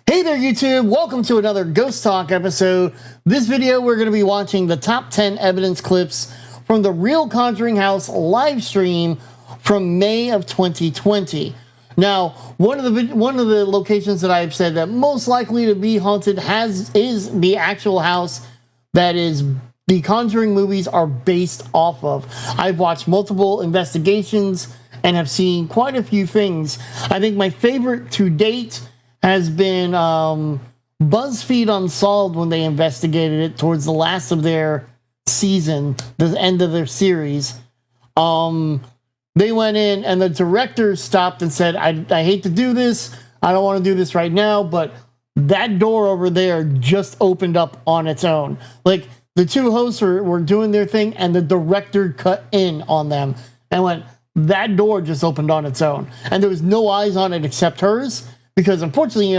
Hey there YouTube, welcome to another Ghost Talk episode. This video we're going to be watching the top 10 evidence clips from the Real Conjuring House live stream from May of 2020. Now, one of the locations that I've said that most likely to be haunted is the actual house that is the Conjuring movies are based off of. I've watched multiple investigations and have seen quite a few things. I think my favorite to date has been BuzzFeed Unsolved when they investigated it towards the last of their season, the end of their series. They went in and the director stopped and said, I hate to do this. I don't want to do this right now, but that door over there just opened up on its own. Like, the two hosts were doing their thing and the director cut in on them and went, that door just opened on its own. And there was no eyes on it except hers. Because unfortunately,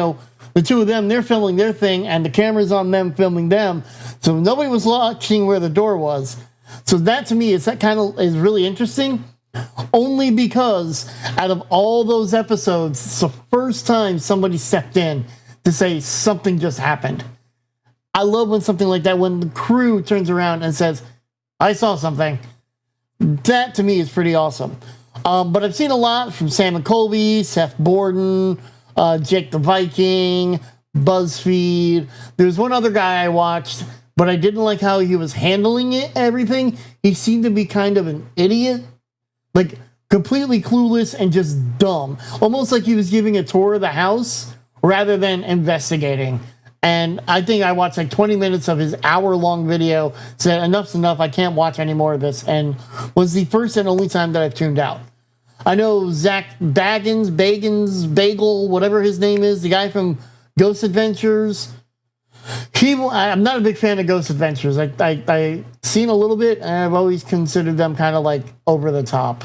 the two of them, they're filming their thing and the camera's on them filming them. So nobody was watching where the door was. So that to me is really interesting. Only because out of all those episodes, it's the first time somebody stepped in to say something just happened. I love when something like that, when the crew turns around and says, I saw something. That to me is pretty awesome. But I've seen a lot from Sam and Colby, Seth Borden, Jake the Viking, BuzzFeed. There's one other guy I watched, but I didn't like how he was handling everything. He seemed to be kind of an idiot, like completely clueless and just dumb. Almost like he was giving a tour of the house rather than investigating. And I think I watched like 20 minutes of his hour-long video, said enough's enough, I can't watch any more of this, and was the first and only time that I've tuned out. I know Zach Bagel, whatever his name is, the guy from Ghost Adventures. I'm not a big fan of Ghost Adventures. I've seen a little bit, and I've always considered them kind of like over the top.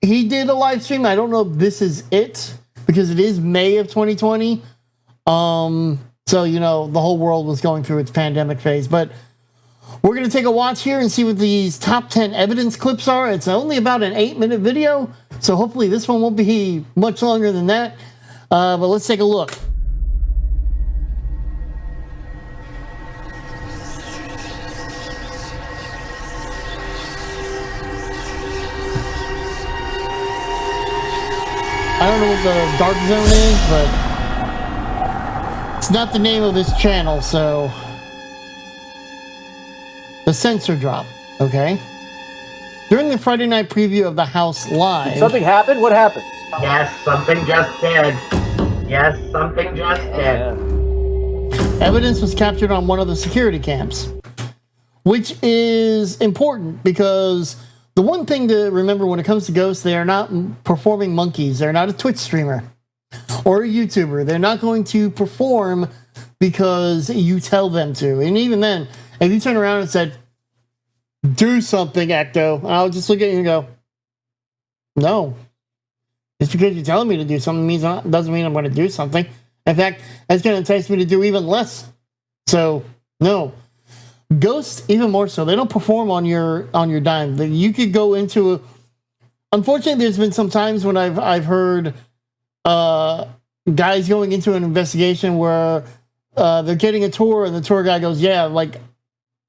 He did a live stream. I don't know if this is it, because it is May of 2020. So, the whole world was going through its pandemic phase. But we're going to take a watch here and see what these top 10 evidence clips are. It's only about an 8-minute video, so hopefully this one won't be much longer than that. But let's take a look. I don't know what the dark zone is, but it's not the name of this channel, so the censor drop, okay? During the Friday night preview of the house live... Something happened? What happened? Yes, something just did. Yes, something just did. Evidence was captured on one of the security cams, which is important because the one thing to remember when it comes to ghosts, they are not performing monkeys. They're not a Twitch streamer or a YouTuber. They're not going to perform because you tell them to. And even then, if you turn around and said, do something, Ecto, I'll just look at you and go, no. Just because you're telling me to do something doesn't mean I'm going to do something. In fact, that's going to entice me to do even less. So, no. Ghosts, even more so, they don't perform on your dime. You could go into unfortunately, there's been some times when I've heard guys going into an investigation where they're getting a tour and the tour guy goes, yeah, like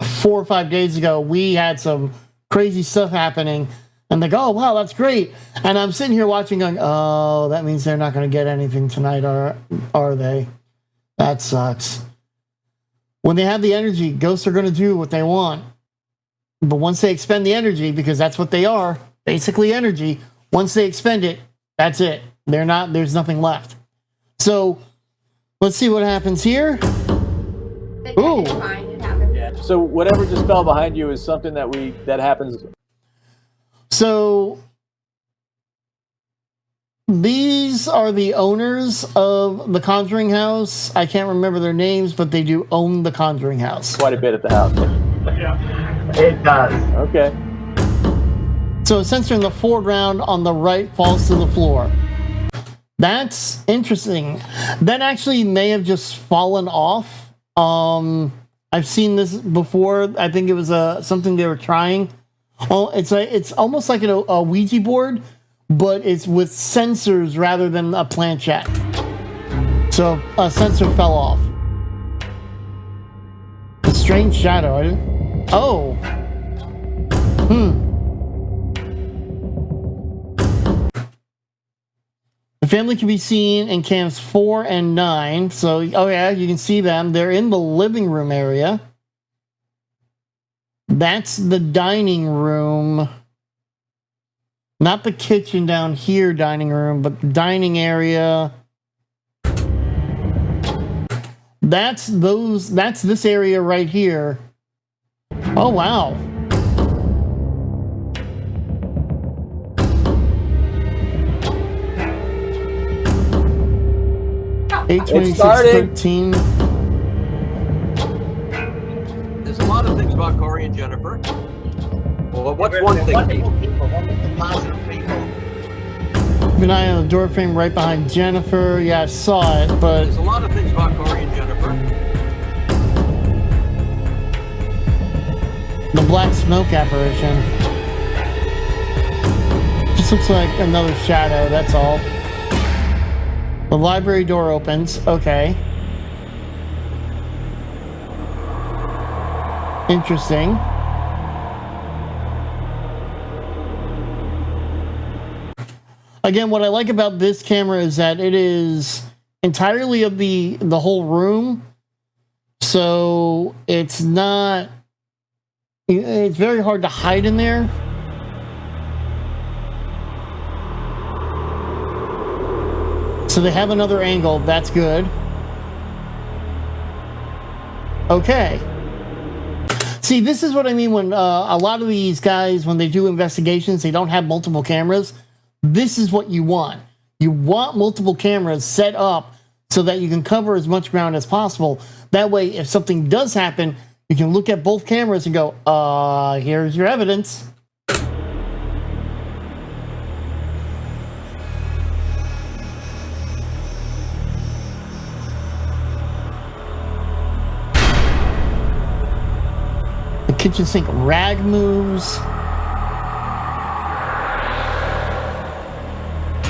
4 or 5 days ago, we had some crazy stuff happening. And they go, oh, wow, that's great. And I'm sitting here watching going, oh, that means they're not going to get anything tonight, are they? That sucks. When they have the energy, ghosts are going to do what they want. But once they expend the energy, because that's what they are, basically energy, once they expend it, that's it. There's nothing left. So let's see what happens here. Ooh. So whatever just fell behind you is something that happens. So these are the owners of the Conjuring House. I can't remember their names, but they do own the Conjuring House. Quite a bit at the house. Yeah. It does. Okay. So a sensor in the foreground on the right falls to the floor. That's interesting. That actually may have just fallen off. I've seen this before. I think it was something they were trying. Oh, it's almost like a Ouija board, but it's with sensors rather than a planchette. So a sensor fell off. A strange shadow. I didn't... Oh. The family can be seen in cams 4 and 9. So, oh yeah, you can see them. They're in the living room area. That's the dining room. Not the kitchen down here, dining room, but the dining area. That's this area right here. Oh, wow. It started. 13. There's a lot of things about Corey and Jennifer. Well, what's We're one thing? wonderful people, wonderful, positive people. Keep an eye on the door frame right behind Jennifer. Yeah, I saw it, but There's a lot of things about Corey and Jennifer. the black smoke apparition just looks like another shadow, that's all. The library door opens. Okay. Interesting. Again, what I like about this camera is that it is entirely of the whole room. So it's not... It's very hard to hide in there. So they have another angle. That's good. Okay. See, this is what I mean when a lot of these guys, when they do investigations, they don't have multiple cameras. This is what you want. You want multiple cameras set up so that you can cover as much ground as possible. That way, if something does happen, you can look at both cameras and go, here's your evidence. The kitchen sink rag moves.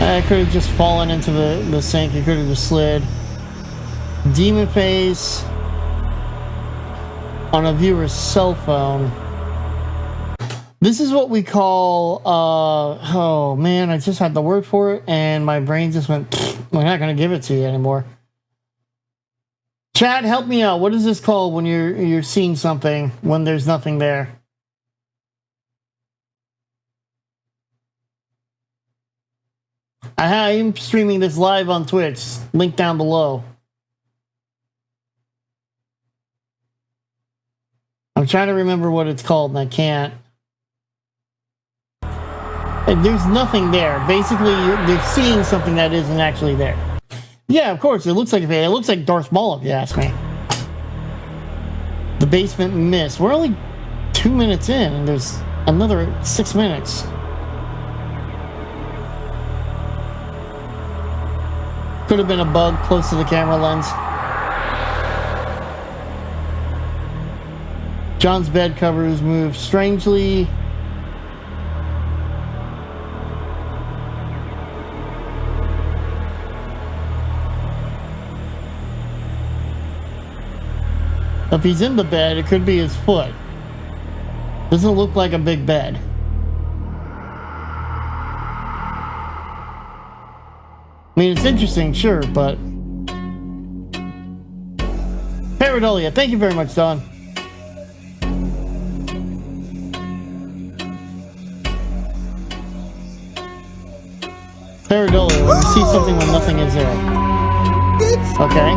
I could have just fallen into the sink. It could have just slid. Demon face on a viewer's cell phone. This is what we call, oh man, I just had the word for it and my brain just went, we're not going to give it to you anymore. Chat, help me out. What is this called when you're seeing something when there's nothing there? I am streaming this live on Twitch. Link down below. I'm trying to remember what it's called and I can't. And there's nothing there. Basically, they're seeing something that isn't actually there. Yeah, of course. It looks like it looks like Darth Maul, if you ask me. The basement mist. We're only 2 minutes in, and there's another 6 minutes. Could have been a bug close to the camera lens. John's bed covers move strangely. If he's in the bed, it could be his foot. Doesn't look like a big bed. I mean, it's interesting, sure, but... Paradolia, thank you very much, Don. Paradolia, when you see something when nothing is there. Okay.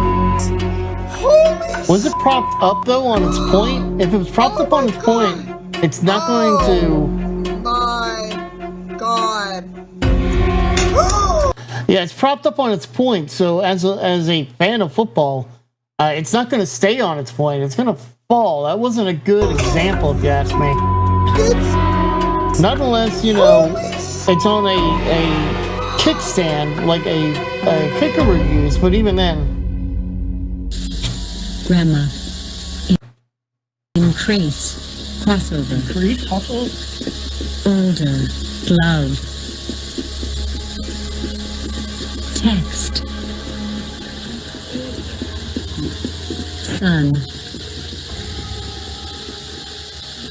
Was it propped up, though, on its point? If it was propped up on its point, it's not going to... My God. Yeah, it's propped up on its point, so as a fan of football, it's not going to stay on its point. It's going to fall. That wasn't a good example, if you ask me. Not unless, you know, it's on a kickstand, like a kicker would use, but even then... Grandma. Increase. Crossover. Increase? Also? Older. Glove. Text. Sun.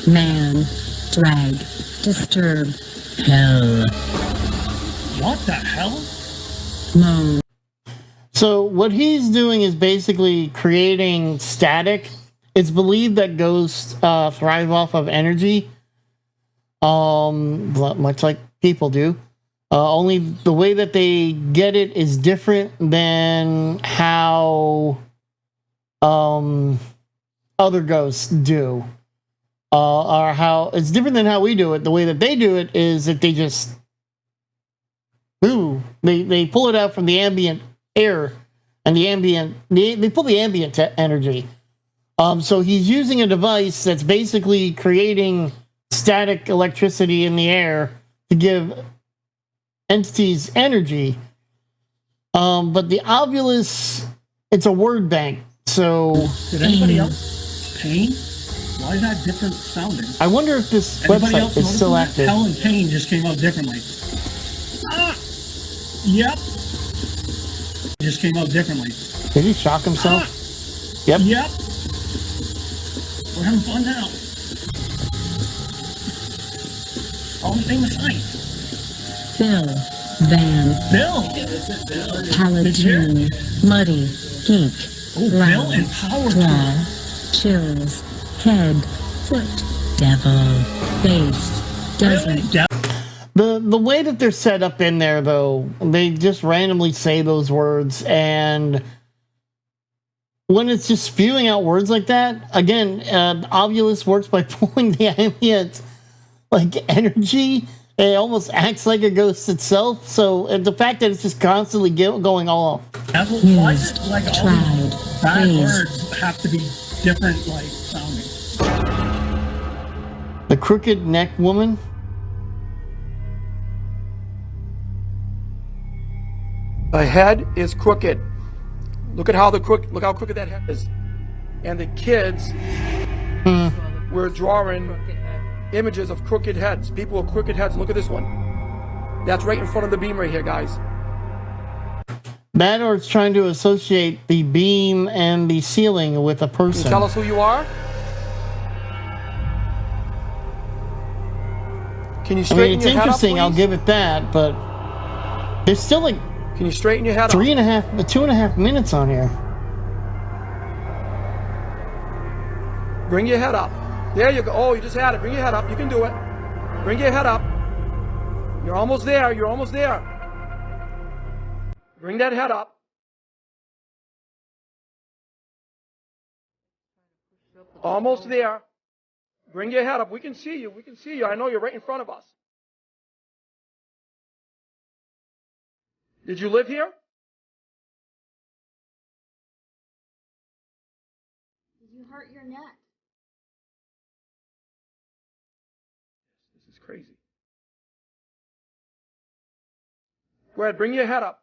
Man. Drag. Disturb. Hell. What the hell? Moan. So what he's doing is basically creating static. It's believed that ghosts thrive off of energy, much like people do. Only the way that they get it is different than how other ghosts do. Or how it's different than how we do it. The way that they do it is that they just they pull it out from the ambient air and the ambient they pull the ambient energy. So he's using a device that's basically creating static electricity in the air to give entities energy. But the Ovilus, it's a word bank. So did anybody else pain? Why is that different sounding? I wonder if this Anybody website is still active. Hell and pain just came out differently. Ah! Yep. Just came out differently. Did he shock himself? Ah! Yep. Yep. We're having fun now. All the same sign. Bill. Van. Bill. Paladin. Muddy. Geek. Oh, Bill Loud. and Power. Draw. Chills. Head. Foot. Devil. Base. Doesn't. The way that they're set up in there, though, they just randomly say those words, and when it's just spewing out words like that, again, Ovilus works by pulling the ambient energy. It almost acts like a ghost itself. So the fact that it's just constantly going off. Why is it like all these bad words have to be different, sounding? The crooked neck woman. The head is crooked. Look how crooked that head is. And the kids were drawing images of crooked heads. People with crooked heads. Look at this one. That's right in front of the beam right here, guys. That, or it's trying to associate the beam and the ceiling with a person. Can you tell us who you are? Can you straighten it's your head up, interesting, please? I'll give it that, but there's still Can you straighten your head up? 2.5 minutes on here. Bring your head up. There you go. Oh, you just had it. Bring your head up. You can do it. Bring your head up. You're almost there. You're almost there. Bring that head up. Almost there. Bring your head up. We can see you. We can see you. I know you're right in front of us. Did you live here? Did you hurt your neck? This is crazy. Go ahead, bring your head up.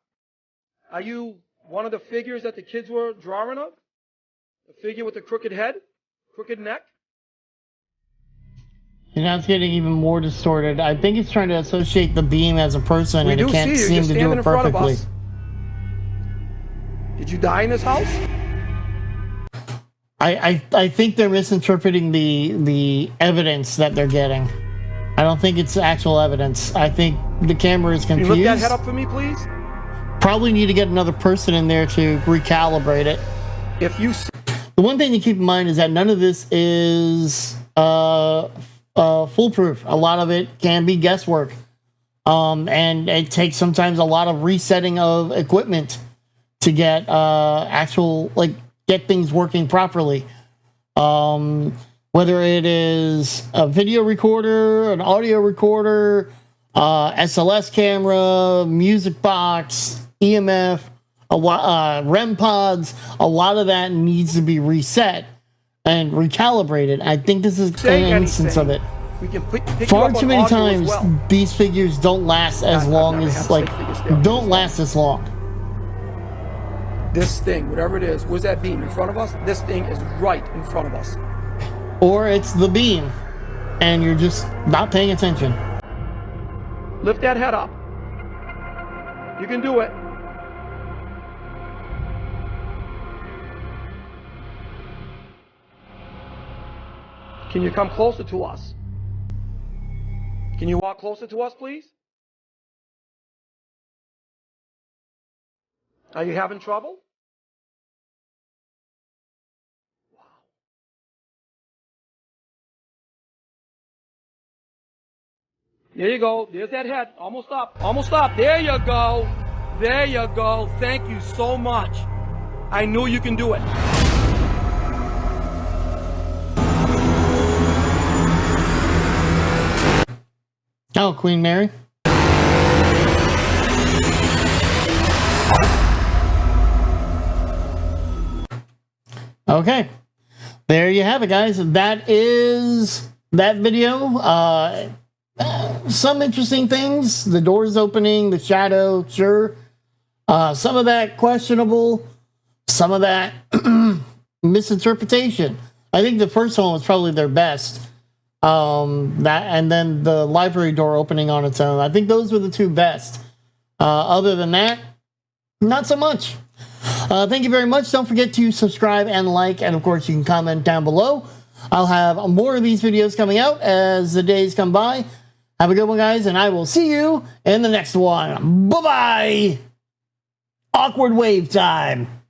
Are you one of the figures that the kids were drawing of? The figure with the crooked head? Crooked neck? And now it's getting even more distorted. I think it's trying to associate the beam as a person, and it can't seem to do it perfectly. Did you die in this house? I think they're misinterpreting the evidence that they're getting. I don't think it's actual evidence. I think the camera is confused. Can you lift that head up for me, please? Probably need to get another person in there to recalibrate it. If you... The one thing to keep in mind is that none of this is foolproof. A lot of it can be guesswork. And it takes sometimes a lot of resetting of equipment to get get things working properly. Whether it is a video recorder, an audio recorder, SLS camera, music box, EMF, REM pods, a lot of that needs to be reset and recalibrated. I think this is an instance of it. We can pick Far too many times these figures don't last as long as don't last this long. This thing, whatever it is, where's that beam in front of us? This thing is right in front of us. Or it's the beam and you're just not paying attention. Lift that head up. You can do it. Can you come closer to us? Can you walk closer to us, please? Are you having trouble? Wow. There you go. There's that head. Almost up. Almost up. There you go. There you go. Thank you so much. I knew you can do it. Oh, Queen Mary. Okay. There you have it, guys. That is that video. Some interesting things. The doors opening, the shadow, sure. Some of that questionable. Some of that misinterpretation. I think the first one was probably their best. That and then the library door opening on its own. I think those were the two best. Other than that, not so much. Thank you very much. Don't forget to subscribe and like, and of course you can comment down below. I'll have more of these videos coming out as the days come by. Have a good one, guys, and I will see you in the next one. Bye-bye. Awkward wave time.